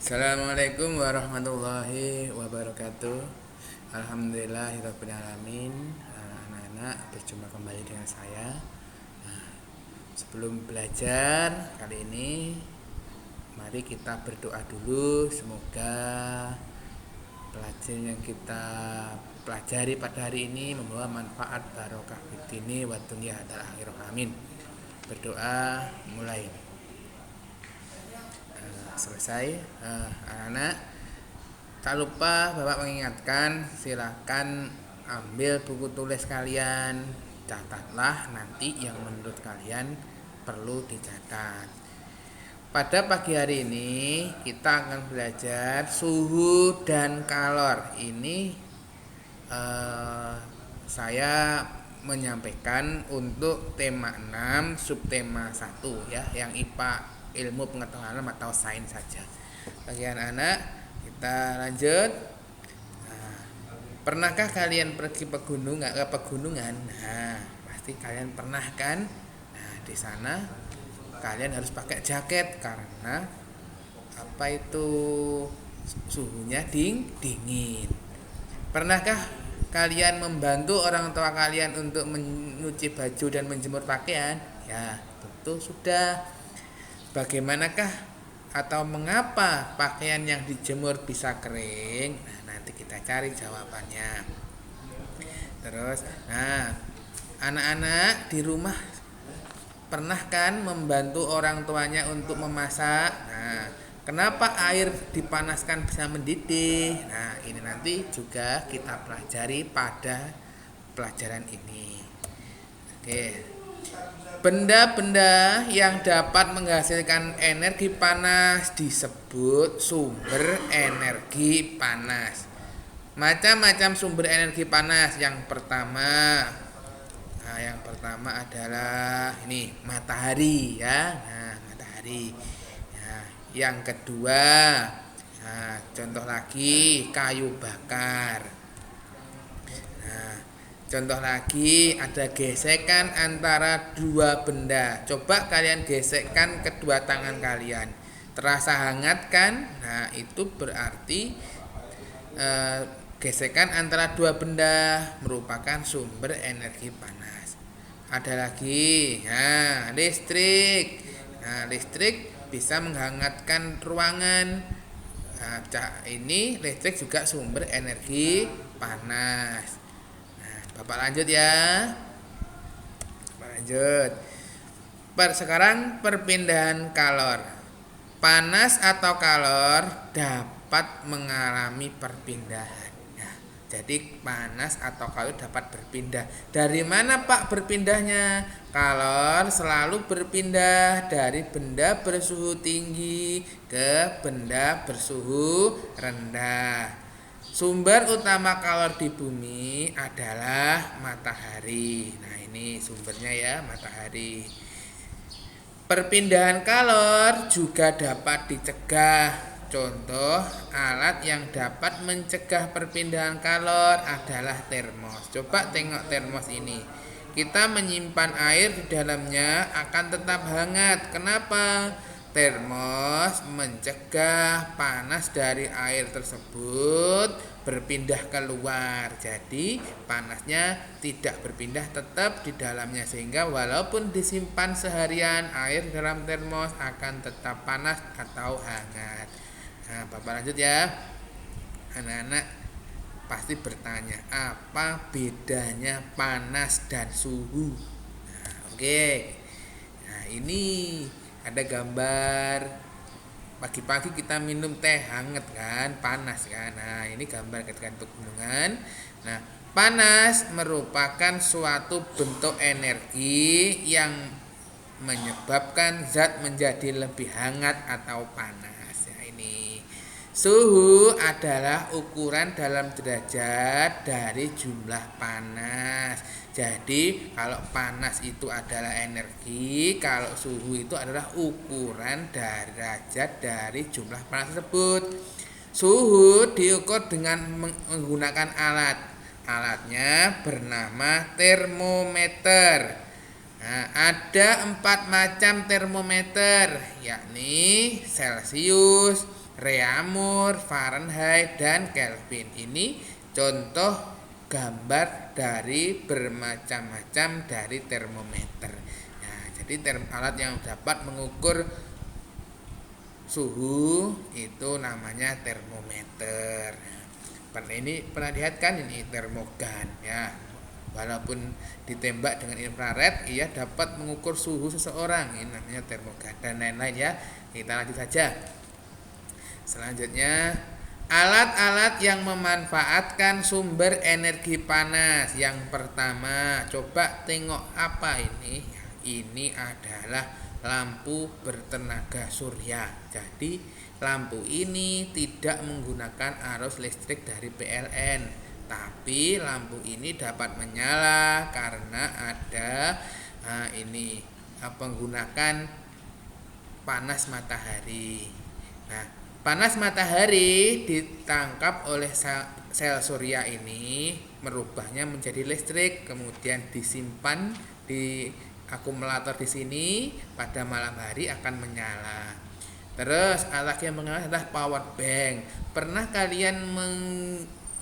Assalamualaikum warahmatullahi wabarakatuh. Alhamdulillahirabbil alamin. Anak-anak, berjumpa kembali dengan saya. Nah, sebelum belajar kali ini, mari kita berdoa dulu. Semoga pelajaran yang kita pelajari pada hari ini membawa manfaat barokah fid-dini wa dunya wal akhirah. Amin. Berdoa mulai. Selesai. Anak-anak, tak lupa Bapak mengingatkan, silahkan ambil buku tulis kalian, catatlah nanti yang menurut kalian perlu dicatat. Pada pagi hari ini kita akan belajar suhu dan kalor. Ini saya menyampaikan untuk tema 6 subtema 1 ya, yang IPA ilmu pengetahuan alam atau sains saja. Bagi anak-anak, kita lanjut. Nah, pernahkah kalian pergi ke pegunungan? Nah, pasti kalian pernah kan? Nah, di sana kalian harus pakai jaket karena apa itu suhunya dingin. Pernahkah kalian membantu orang tua kalian untuk mencuci baju dan menjemur pakaian? Ya, tentu sudah. Bagaimanakah atau mengapa pakaian yang dijemur bisa kering? Nah, nanti kita cari jawabannya. Terus, anak-anak di rumah pernah kan membantu orang tuanya untuk memasak? Nah, kenapa air dipanaskan bisa mendidih? Nah, ini nanti juga kita pelajari pada pelajaran ini. Oke. Benda-benda yang dapat menghasilkan energi panas disebut sumber energi panas. Macam-macam sumber energi panas. Yang pertama adalah ini matahari ya. Nah, matahari. Nah, yang kedua, contoh lagi kayu bakar. Contoh lagi, ada gesekan antara dua benda. Coba kalian gesekkan kedua tangan kalian. Terasa hangat kan? Nah, itu berarti gesekan antara dua benda merupakan sumber energi panas. Ada lagi, listrik. Nah, listrik bisa menghangatkan ruangan. Nah, ini listrik juga sumber energi panas. Bapak lanjut ya. Sekarang perpindahan kalor. Panas atau kalor dapat mengalami perpindahan. Nah, jadi panas atau kalor dapat berpindah. Dari mana Pak berpindahnya? Kalor selalu berpindah dari benda bersuhu tinggi ke benda bersuhu rendah. Sumber utama kalor di bumi adalah matahari. Nah, ini sumbernya ya, matahari. Perpindahan kalor juga dapat dicegah. Contoh alat yang dapat mencegah perpindahan kalor adalah termos. Coba tengok termos ini. Kita menyimpan air di dalamnya akan tetap hangat. Kenapa? Termos mencegah panas dari air tersebut berpindah keluar. Jadi panasnya tidak berpindah, tetap di dalamnya, sehingga walaupun disimpan seharian, air dalam termos akan tetap panas atau hangat. Nah, Bapak lanjut ya. Anak-anak pasti bertanya, apa bedanya panas dan suhu? Nah, oke. Nah, ini ada gambar pagi-pagi kita minum teh hangat kan, panas kan. Nah, ini gambar ketika pegunungan. Nah, panas merupakan suatu bentuk energi yang menyebabkan zat menjadi lebih hangat atau panas. Ya, ini suhu adalah ukuran dalam derajat dari jumlah panas. Jadi kalau panas itu adalah energi, kalau suhu itu adalah ukuran derajat dari jumlah panas tersebut. Suhu diukur dengan menggunakan alat. Alatnya bernama termometer. Nah, ada 4 macam termometer, yakni Celcius, Reaumur, Fahrenheit, dan Kelvin. Ini contoh gambar dari bermacam-macam dari termometer. Nah, jadi alat yang dapat mengukur suhu itu namanya termometer. Ini pernah lihat kan, ini termogan ya. Walaupun ditembak dengan infrared, ia dapat mengukur suhu seseorang. Ini namanya termogan dan lain-lain ya. Kita lanjut saja. Selanjutnya, alat-alat yang memanfaatkan sumber energi panas. Yang pertama, coba tengok apa ini. Ini adalah lampu bertenaga surya. Jadi, lampu ini tidak menggunakan arus listrik dari PLN, tapi lampu ini dapat menyala karena ada menggunakan panas matahari. Nah, panas matahari ditangkap oleh sel surya ini, merubahnya menjadi listrik, kemudian disimpan di akumulator di sini, pada malam hari akan menyala. Terus alat yang mengalah adalah power bank. Pernah kalian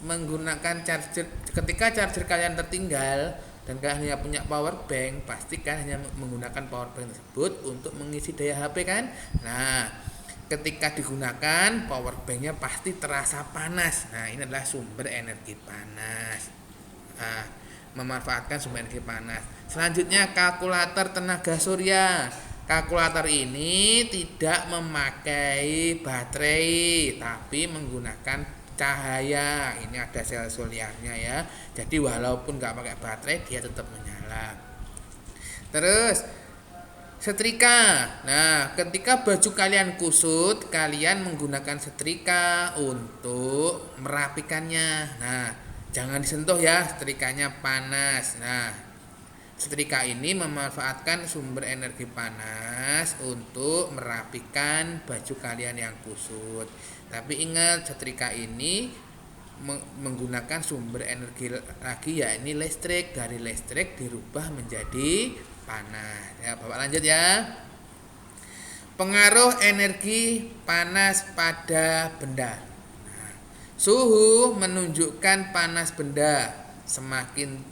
menggunakan charger ketika charger kalian tertinggal dan kalian hanya punya power bank, pastikan hanya menggunakan power bank tersebut untuk mengisi daya HP kan? Nah, ketika digunakan power banknya pasti terasa panas. Nah, ini adalah sumber energi panas. Nah, memanfaatkan sumber energi panas. Selanjutnya, kalkulator tenaga surya. Kalkulator ini tidak memakai baterai, tapi menggunakan cahaya. Ini ada sel suryanya ya. Jadi walaupun nggak pakai baterai, dia tetap menyala. Terus setrika. Nah, ketika baju kalian kusut, kalian menggunakan setrika untuk merapikannya. Nah, jangan disentuh ya, setrikanya panas. Nah, setrika ini memanfaatkan sumber energi panas untuk merapikan baju kalian yang kusut. Tapi ingat, setrika ini menggunakan sumber energi lagi, yakni listrik. Dari listrik dirubah menjadi panas. Ya, Bapak lanjut ya. Pengaruh energi panas pada benda. Nah, suhu menunjukkan panas benda. Semakin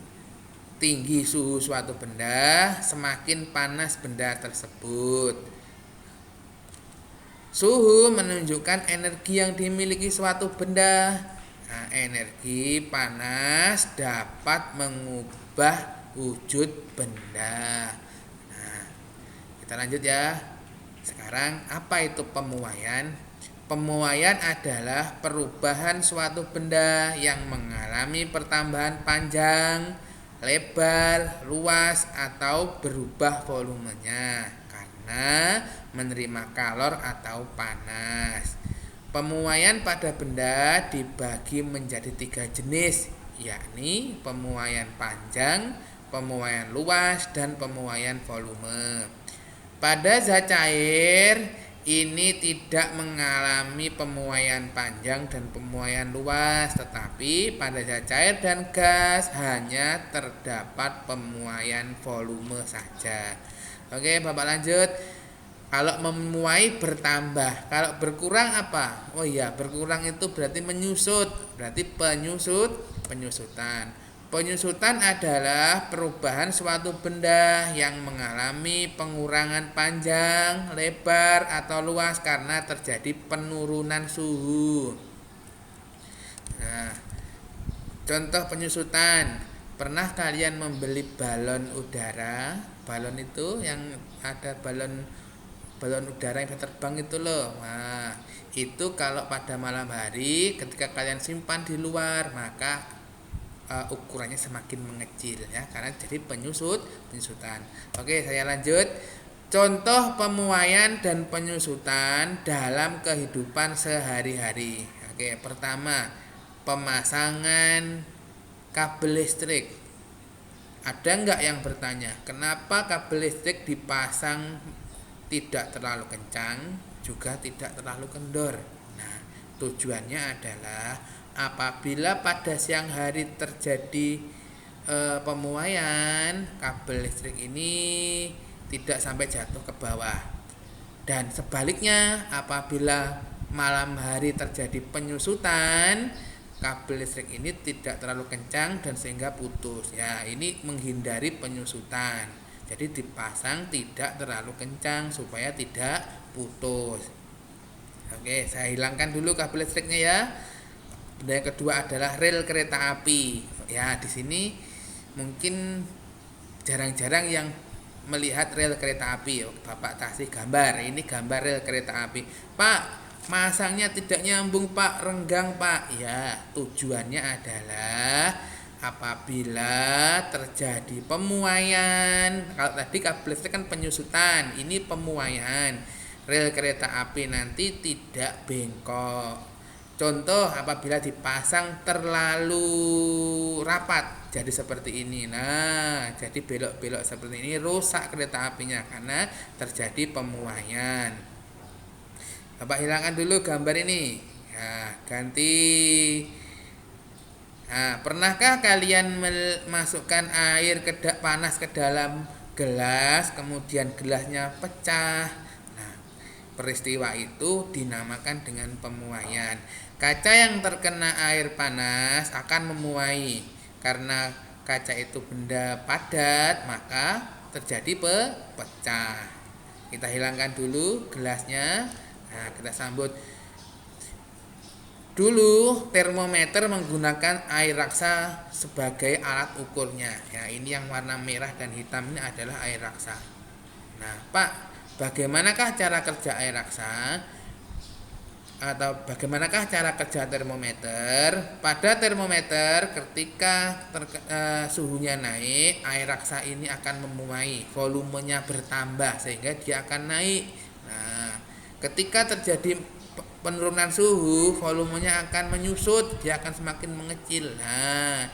tinggi suhu suatu benda, semakin panas benda tersebut. Suhu menunjukkan energi yang dimiliki suatu benda. Nah, energi panas dapat mengubah wujud benda. Nah, kita lanjut ya. Sekarang, apa itu pemuaian? Pemuaian adalah perubahan suatu benda yang mengalami pertambahan panjang, lebar, luas, atau berubah volumenya karena menerima kalor atau panas. Pemuaian pada benda dibagi menjadi 3 jenis, yakni pemuaian panjang, pemuaian luas, dan pemuaian volume. Pada zat cair, ini tidak mengalami pemuaian panjang dan pemuaian luas, tetapi pada zat cair dan gas hanya terdapat pemuaian volume saja. Oke, Bapak lanjut. Kalau memuai bertambah, kalau berkurang apa? Oh iya, berkurang itu berarti menyusut, berarti penyusutan. Penyusutan adalah perubahan suatu benda yang mengalami pengurangan panjang, lebar, atau luas karena terjadi penurunan suhu. Nah, contoh penyusutan. Pernah kalian membeli balon udara? Balon itu yang ada balon udara yang bisa terbang itu loh. Nah, itu kalau pada malam hari ketika kalian simpan di luar, maka ukurannya semakin mengecil ya, karena jadi penyusutan. Oke, saya lanjut. Contoh pemuaian dan penyusutan dalam kehidupan sehari-hari. Oke, pertama, pemasangan kabel listrik. Ada nggak yang bertanya, kenapa kabel listrik dipasang tidak terlalu kencang, juga tidak terlalu kendor? Nah, tujuannya adalah apabila pada siang hari terjadi pemuaian, kabel listrik ini tidak sampai jatuh ke bawah. Dan sebaliknya, apabila malam hari terjadi penyusutan, kabel listrik ini tidak terlalu kencang dan sehingga putus. Ya, ini menghindari penyusutan. Jadi dipasang tidak terlalu kencang supaya tidak putus. Oke, saya hilangkan dulu kabel listriknya ya. Benda yang kedua adalah rel kereta api. Ya, di sini mungkin jarang-jarang yang melihat rel kereta api. Bapak kasih gambar. Ini gambar rel kereta api. Pak, masangnya tidak nyambung Pak, renggang Pak. Ya, tujuannya adalah apabila terjadi pemuaian. Kalau tadi kabel listrik kan penyusutan, ini pemuaian. Rel kereta api nanti tidak bengkok. Contoh apabila dipasang terlalu rapat jadi seperti ini. Nah, jadi belok-belok seperti ini rusak kereta apinya karena terjadi pemuaian. Bapak hilangkan dulu gambar ini. Nah, ganti. Nah, pernahkah kalian memasukkan air panas ke dalam gelas, kemudian gelasnya pecah? Nah, peristiwa itu dinamakan dengan pemuaian. Kaca yang terkena air panas akan memuai. Karena kaca itu benda padat, maka terjadi pecah. Kita hilangkan dulu gelasnya. Nah, kita sambut. Dulu termometer menggunakan air raksa sebagai alat ukurnya. Ya, ini yang warna merah dan hitam ini adalah air raksa. Nah, Pak, bagaimanakah cara kerja air raksa? Atau bagaimanakah cara kerja termometer? Pada termometer ketika suhunya naik, air raksa ini akan memuai, volumenya bertambah sehingga dia akan naik. Nah, ketika terjadi penurunan suhu, volumenya akan menyusut, dia akan semakin mengecil. Nah,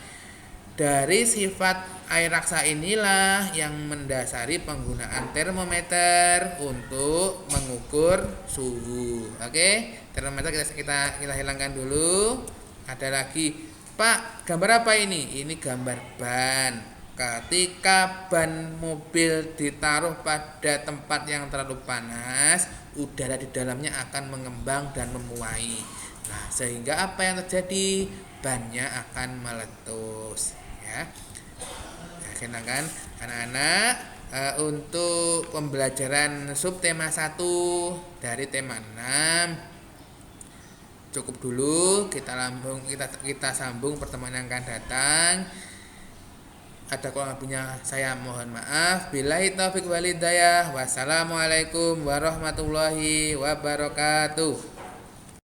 dari sifat air raksa inilah yang mendasari penggunaan termometer untuk mengukur suhu. Oke, termometer kita hilangkan dulu. Ada lagi, Pak, gambar apa ini? Ini gambar ban. Ketika ban mobil ditaruh pada tempat yang terlalu panas, udara di dalamnya akan mengembang dan memuai. Nah, sehingga apa yang terjadi? Bannya akan meletus. Ya, silakan anak-anak untuk pembelajaran subtema 1 dari tema 6 cukup dulu. Kita sambung pertemuan yang akan datang. Ada kurang lebihnya saya mohon maaf. Billahi taufiq wal hidayah. Wassalamualaikum warahmatullahi wabarakatuh.